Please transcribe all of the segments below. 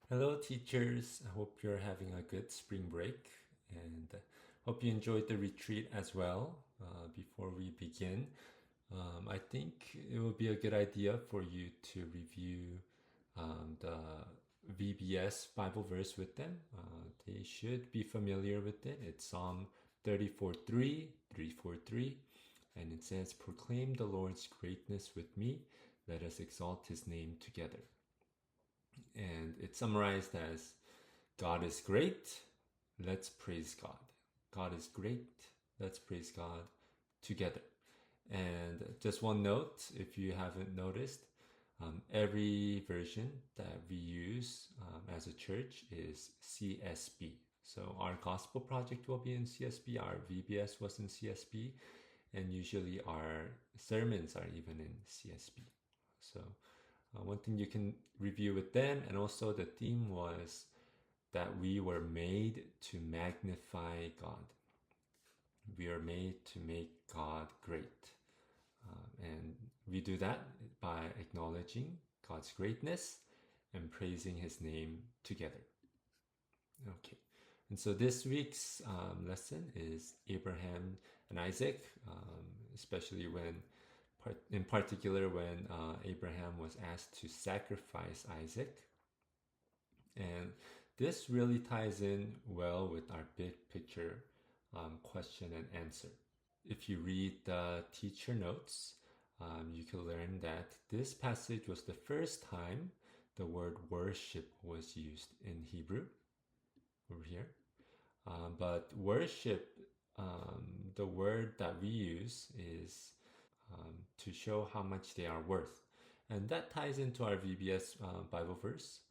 Hello, teachers. I hope you're having a good spring break and hope you enjoyed the retreat as well. Before we begin, I think it would be a good idea for you to review the VBS Bible verse with them. They should be familiar with it. It's Psalm 34:3, 343, and it says, "Proclaim the Lord's greatness with me. Let us exalt his name together." And it's summarized as God is great, let's praise God. God is great, let's praise God together. And just one note, if you haven't noticed, every version that we use as a church is CSB. So our gospel project will be in CSB, our VBS was in CSB, and usually our sermons are even in CSB. So one thing you can review with them, and also the theme was that we were made to magnify God. We are made to make God great. And we do that by acknowledging God's greatness and praising his name together. Okay. And so this week's lesson is Abraham and Isaac, especially in particular when Abraham was asked to sacrifice Isaac. And this really ties in well with our big picture question and answer. If you read the teacher notes, you can learn that this passage was the first time the word worship was used in Hebrew over here. But worship, the word that we use is to show how much they are worth. And that ties into our VBS Bible verse,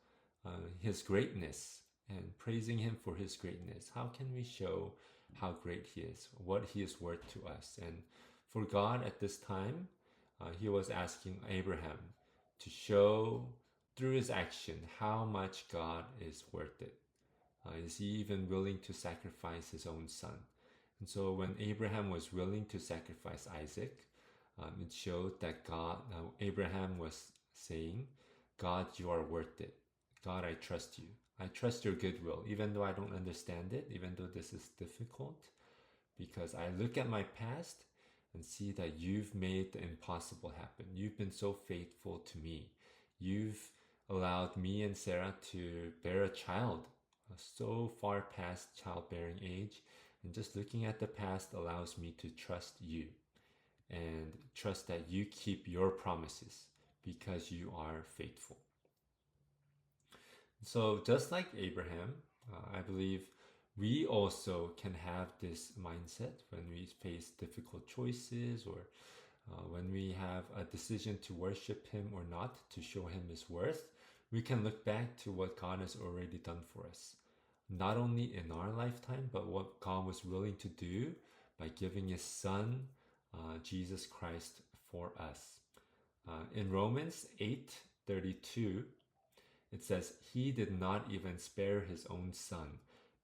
his greatness and praising him for his greatness. How can we show how great he is, what he is worth to us? And for God at this time, he was asking Abraham to show through his action how much God is worth it. Is he even willing to sacrifice his own son? And so when Abraham was willing to sacrifice Isaac, it showed that Abraham was saying, God, you are worth it. God, I trust you. I trust your goodwill, even though I don't understand it, even though this is difficult, because I look at my past and see that you've made the impossible happen. You've been so faithful to me. You've allowed me and Sarah to bear a child so far past childbearing age. And just looking at the past allows me to trust you and trust that you keep your promises because you are faithful. So, just like Abraham, I believe we also can have this mindset when we face difficult choices or when we have a decision to worship him or not, to show him his worth. We can look back to what God has already done for us, not only in our lifetime, but what God was willing to do by giving his son, Jesus Christ, for us. In Romans 8:32, it says, "He did not even spare his own son,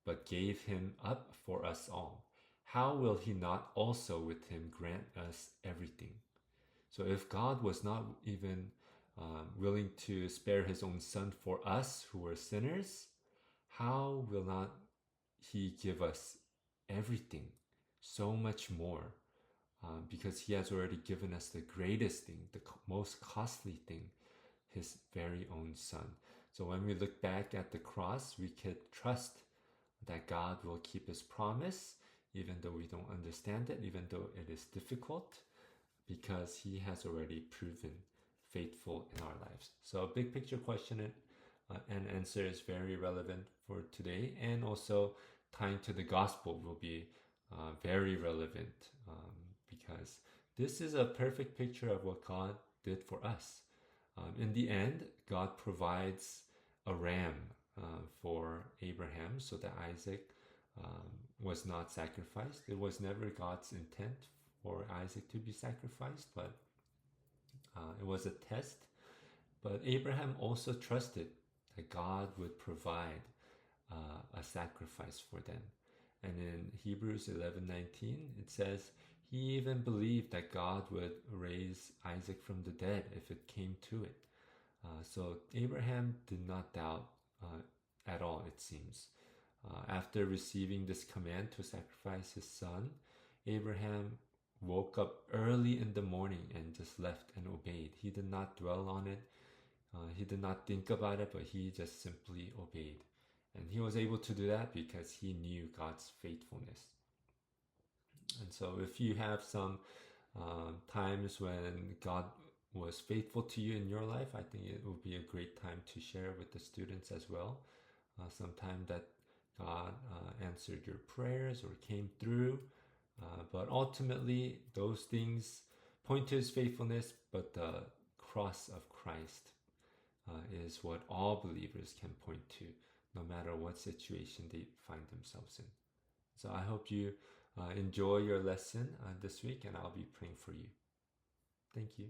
but gave him up for us all. How will he not also with him grant us everything?" So if God was not even willing to spare his own son for us who were sinners, how will not he give us everything, so much more? Because he has already given us the greatest thing, the most costly thing, his very own son. So when we look back at the cross, we could trust that God will keep his promise, even though we don't understand it, even though it is difficult, because he has already proven faithful in our lives. So a big picture question and answer is very relevant for today, and also tying to the gospel will be very relevant because this is a perfect picture of what God did for us. In the end, God provides a ram for Abraham so that Isaac was not sacrificed. It was never God's intent for Isaac to be sacrificed, but it was a test. But Abraham also trusted that God would provide a sacrifice for them. And in Hebrews 11:19, it says, he even believed that God would raise Isaac from the dead if it came to it. So Abraham did not doubt at all, it seems. After receiving this command to sacrifice his son, Abraham woke up early in the morning and just left and obeyed. He did not dwell on it. He did not think about it, but he just simply obeyed. And he was able to do that because he knew God's faithfulness. And so if you have some times when God was faithful to you in your life, I think it will be a great time to share with the students as well. Sometime that God answered your prayers or came through. But ultimately, those things point to his faithfulness, but the cross of Christ is what all believers can point to, no matter what situation they find themselves in. So I hope you enjoy your lesson this week, and I'll be praying for you. Thank you.